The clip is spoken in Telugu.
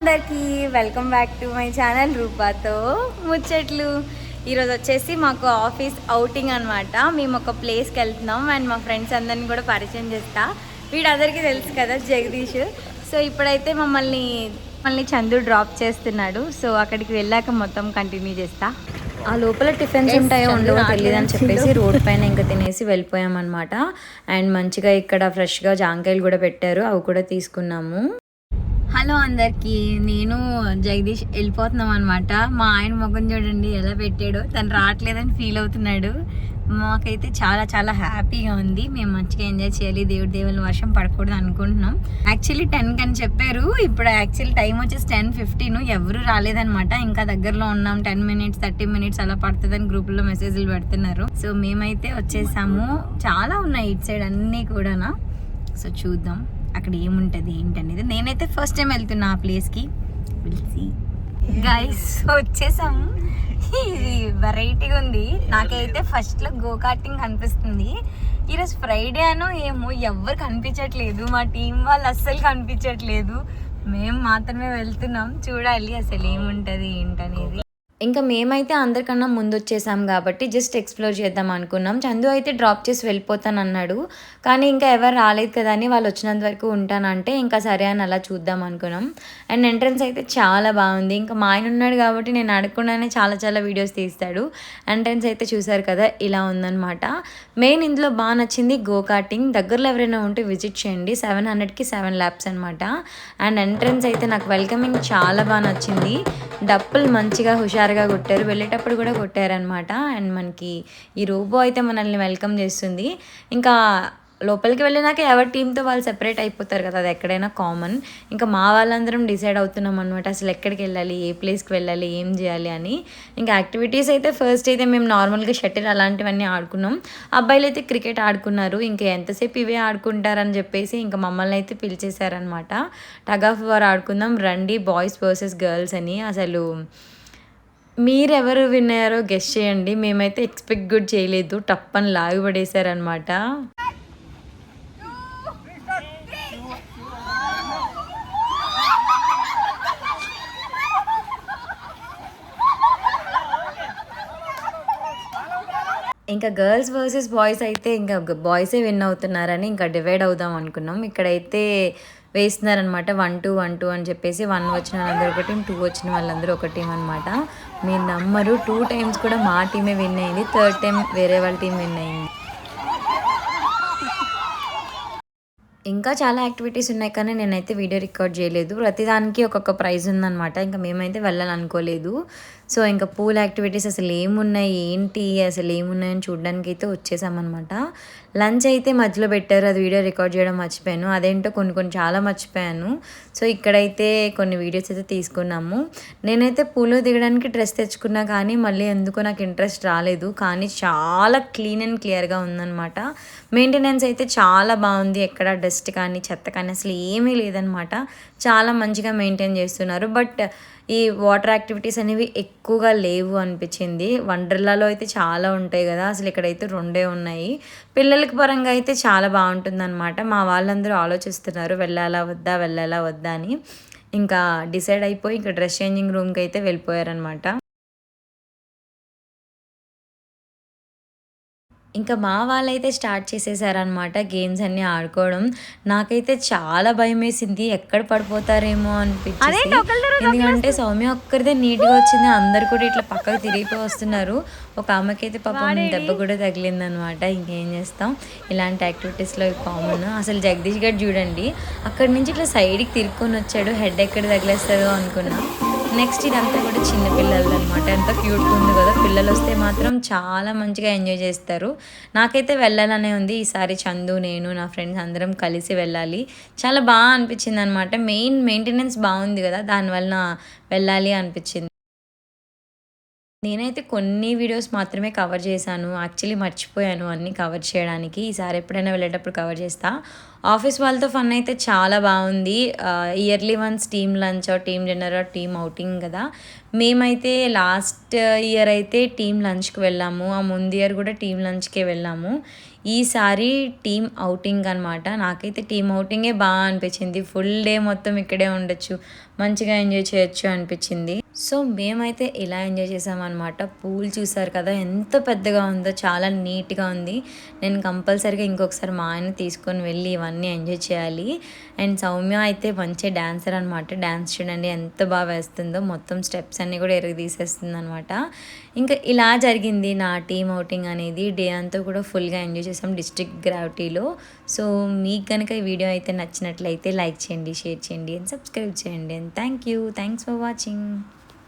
అందరికీ welcome back to my channel రూపాతో ముచ్చట్లు. ఈరోజు వచ్చేసి మాకు ఆఫీస్ అవుటింగ్ అనమాట. మేము ఒక ప్లేస్కి వెళ్తున్నాం అండ్ మా ఫ్రెండ్స్ అందరినీ కూడా పరిచయం చేస్తా. వీడందరికీ తెలుసు కదా, జగదీష్. సో ఇప్పుడైతే మమ్మల్ని చందు డ్రాప్ చేస్తున్నాడు. సో అక్కడికి వెళ్ళాక మొత్తం కంటిన్యూ చేస్తా. ఆ లోపల టిఫిన్స్ ఉంటాయో ఉండవో తెలియదు అని చెప్పేసి రోడ్ పైన ఇంకా తినేసి వెళ్ళిపోయామన్నమాట. అండ్ మంచిగా ఇక్కడ ఫ్రెష్గా జాంకాయలు కూడా పెట్టారు, అవి కూడా తీసుకున్నాము. హలో అందరికీ, నేను జగదీష్ వెళ్ళిపోతున్నాం అనమాట. మా ఆయన ముఖం చూడండి ఎలా పెట్టాడో, తను రావట్లేదని ఫీల్ అవుతున్నాడు. మాకైతే చాలా చాలా హ్యాపీగా ఉంది. మేము మంచిగా ఎంజాయ్ చేయాలి, దేవుళ్ళ వర్షం పడకూడదు అనుకుంటున్నాం. యాక్చువల్లీ 10 కని చెప్పారు, ఇప్పుడు యాక్చువల్లీ టైం వచ్చేసి 10:15. ఎవరు రాలేదనమాట. ఇంకా దగ్గరలో ఉన్నాం, 10 మినిట్స్ 30 మినిట్స్ అలా పడుతుందని గ్రూపుల్లో మెసేజ్లు పెడుతున్నారు. సో మేమైతే వచ్చేసాము. చాలా ఉన్నాయి ఇటు సైడ్ అన్నీ కూడా. సో చూద్దాం అక్కడ ఏముంటుంది ఏంటనేది. నేనైతే ఫస్ట్ టైం వెళ్తున్నా ఆ ప్లేస్కి. పిలిచి గైస్ వచ్చేసాము. ఇది వెరైటీగా ఉంది. నాకైతే ఫస్ట్లో గో కార్టింగ్ అనిపిస్తుంది. ఈరోజు ఫ్రైడే అనో ఏమో ఎవ్వరు కనిపించట్లేదు, మా టీం వాళ్ళు అస్సలు కనిపించట్లేదు. మేము మాత్రమే వెళ్తున్నాం. చూడాలి అసలు ఏముంటుంది ఏంటనేది. ఇంకా మేమైతే అందరికన్నా ముందు వచ్చేసాం కాబట్టి జస్ట్ ఎక్స్ప్లోర్ చేద్దాం అనుకున్నాం. చందు అయితే డ్రాప్ చేసి వెళ్ళిపోతానన్నాడు, కానీ ఇంకా ఎవరు రాలేదు కదా అని వాళ్ళు వచ్చినంత వరకు ఉంటానంటే ఇంకా సరే అని అలా చూద్దాం అనుకున్నాం. అండ్ ఎంట్రన్స్ అయితే చాలా బాగుంది. ఇంకా మా ఆయన ఉన్నాడు కాబట్టి నేను అడగకుండానే చాలా చాలా వీడియోస్ తీస్తాడు. ఎంట్రన్స్ అయితే చూసారు కదా, ఇలా ఉందన్నమాట. మెయిన్ ఇందులో బాగా నచ్చింది గో కార్టింగ్. దగ్గరలో ఎవరైనా ఉంటే విజిట్ చేయండి. 700కి 7 laps అనమాట. అండ్ ఎంట్రన్స్ అయితే నాకు వెల్కమింగ్ చాలా బాగా నచ్చింది. డప్పులు మంచిగా హుషారుగా కొట్టారు, వెళ్ళేటప్పుడు కూడా కొట్టారనమాట. అండ్ మనకి ఈ రోబో అయితే మనల్ని వెల్కమ్ చేస్తుంది. ఇంకా లోపలికి వెళ్ళినాక ఎవరి టీంతో వాళ్ళు సెపరేట్ అయిపోతారు కదా, అది ఎక్కడైనా కామన్. ఇంకా మా వాళ్ళందరం డిసైడ్ అవుతున్నాం అనమాట, అసలు ఎక్కడికి వెళ్ళాలి, ఏ ప్లేస్కి వెళ్ళాలి, ఏం చేయాలి అని. ఇంకా యాక్టివిటీస్ అయితే ఫస్ట్ అయితే మేము నార్మల్గా షటిల్ అలాంటివన్నీ ఆడుకున్నాం. అబ్బాయిలు అయితే క్రికెట్ ఆడుకున్నారు. ఇంకా ఎంతసేపు ఇవే ఆడుకుంటారని చెప్పేసి ఇంకా మమ్మల్ని అయితే పిలిచేశారనమాట. టగ్ ఆఫ్ వార్ ఆడుకుందాం రండి, బాయ్స్ వర్సెస్ గర్ల్స్ అని. అసలు మీరెవరు విన్నారో గెస్ట్ చేయండి. మేమైతే ఎక్స్పెక్ట్ కూడా చేయలేదు, టప్పని లాగి పడేశారనమాట. ఇంకా గర్ల్స్ వర్సెస్ బాయ్స్ అయితే ఇంకా బాయ్సే విన్ అవుతున్నారని ఇంకా డివైడ్ అవుదాం అనుకున్నాం. ఇక్కడైతే వేస్తున్నారనమాట 1-2 అని చెప్పేసి. 1 వచ్చిన వాళ్ళందరూ ఒక టీం, 2 వచ్చిన వాళ్ళందరూ ఒక టీం అనమాట. మీరు నమ్మరు, 2 times కూడా మా టీమే విన్ అయింది, 3rd time వేరే వాళ్ళ టీం విన్ అయింది. ఇంకా చాలా యాక్టివిటీస్ ఉన్నాయి కానీ నేనైతే వీడియో రికార్డ్ చేయలేదు. ప్రతిదానికి ఒక్కొక్క ప్రైజ్ ఉందన్నమాట. ఇంకా మేమైతే వెళ్ళాలనుకోలేదు. సో ఇంకా పూల్ యాక్టివిటీస్ అసలు ఏమున్నాయి ఏంటి అసలు ఏమున్నాయని చూడడానికి అయితే వచ్చేసామన్నమాట. లంచ్ అయితే మధ్యలో పెట్టారు, అది వీడియో రికార్డ్ చేయడం మర్చిపోయాను. అదేంటో కొన్ని చాలా మర్చిపోయాను. సో ఇక్కడైతే కొన్ని వీడియోస్ అయితే తీసుకున్నాము. నేనైతే పూలో దిగడానికి డ్రెస్ తెచ్చుకున్నా కానీ మళ్ళీ ఎందుకో నాకు ఇంట్రెస్ట్ రాలేదు. కానీ చాలా క్లీన్ అండ్ క్లియర్గా ఉందన్నమాట. మెయింటెనెన్స్ అయితే చాలా బాగుంది. ఎక్కడ డస్ట్ కానీ చెత్త కానీ అసలు ఏమీ లేదనమాట. చాలా మంచిగా మెయింటైన్ చేస్తున్నారు. బట్ ఈ వాటర్ యాక్టివిటీస్ అనేవి ఎక్కువగా లేవు అనిపించింది. వండర్లాలో అయితే చాలా ఉంటాయి కదా, అసలు ఇక్కడైతే 2 ఉన్నాయి. పిల్లలకి పరంగా అయితే చాలా బాగుంటుంది అనమాట. మా వాళ్ళందరూ ఆలోచిస్తున్నారు వెళ్ళాలా వద్దా అని. ఇంకా డిసైడ్ అయిపోయి ఇంకా డ్రెస్ చేంజింగ్ రూమ్కి అయితే వెళ్ళిపోయారనమాట. ఇంకా మా వాళ్ళైతే స్టార్ట్ చేసేసారనమాట గేమ్స్ అన్నీ ఆడుకోవడం. నాకైతే చాలా భయం వేసింది, ఎక్కడ పడిపోతారేమో అనిపించింది. ఎందుకంటే సౌమ్య ఒక్కరిదే నీట్గా వచ్చింది, అందరు కూడా ఇట్లా పక్కకు తిరిగిపోయి వస్తున్నారు. ఒక ఆమెకైతే పాపం దెబ్బ కూడా తగిలిందనమాట. ఇంకేం చేస్తాం, ఇలాంటి యాక్టివిటీస్లో కామన్. అసలు జగదీష్ గారు చూడండి, అక్కడి నుంచి ఇట్లా సైడ్కి తిరుక్కొని వచ్చాడు, హెడ్ ఎక్కడ తగిలేస్తుందో అనుకున్నా. నెక్స్ట్ ఇదంతా కూడా చిన్న పిల్లలు అనమాట. ఎంత క్యూట్గా ఉంది కదా. పిల్లలు వస్తే మాత్రం చాలా మంచిగా ఎంజాయ్ చేస్తారు. నాకైతే వెళ్ళాలనే ఉంది. ఈసారి చందు, నేను, నా ఫ్రెండ్స్ అందరం కలిసి వెళ్ళాలి. చాలా బాగా అనిపించింది అనమాట. మెయింటెనెన్స్ బాగుంది కదా, దానివల్ల వెళ్ళాలి అనిపించింది. నేనైతే కొన్ని వీడియోస్ మాత్రమే కవర్ చేశాను. యాక్చువల్లీ మర్చిపోయాను అన్నీ కవర్ చేయడానికి. ఈసారి ఎప్పుడైనా వెళ్ళేటప్పుడు కవర్ చేస్తా. ఆఫీస్ వాళ్ళతో ఫన్ అయితే చాలా బాగుంది. Yearly once team lunch, team dinner, team outing కదా. మేమైతే లాస్ట్ ఇయర్ అయితే టీమ్ లంచ్కి వెళ్ళాము, ఆ ముందు ఇయర్ కూడా టీమ్ లంచ్కే వెళ్ళాము. ఈసారి టీమ్ ఔటింగ్ అనమాట. నాకైతే టీమ్ ఔటింగే బాగా అనిపించింది. ఫుల్ డే మొత్తం ఇక్కడే ఉండొచ్చు, మంచిగా ఎంజాయ్ చేయొచ్చు అనిపించింది. సో మేమైతే ఇలా ఎంజాయ్ చేసామన్నమాట. పూల్ చూసారు కదా ఎంత పెద్దగా ఉందో, చాలా నీట్గా ఉంది. నేను కంపల్సరీగా ఇంకొకసారి మా ఆయన తీసుకొని వెళ్ళి ఇవన్నీ ఎంజాయ్ చేయాలి. అండ్ సౌమ్య అయితే మంచి డాన్సర్ అనమాట. డాన్స్ చూడండి ఎంత బాగా వేస్తుందో, మొత్తం స్టెప్స్ అన్నీ కూడా తీసేస్తుంది అనమాట. ఇంకా ఇలా జరిగింది నా టీమ్ అవుటింగ్ అనేది. డే అంతా కూడా ఫుల్గా ఎంజాయ్ చేసాం డిస్ట్రిక్ట్ గ్రావిటీలో. సో మీకు కనుక ఈ వీడియో అయితే నచ్చినట్లయితే లైక్ చేయండి, షేర్ చేయండి అండ్ సబ్స్క్రైబ్ చేయండి. And thanks for watching.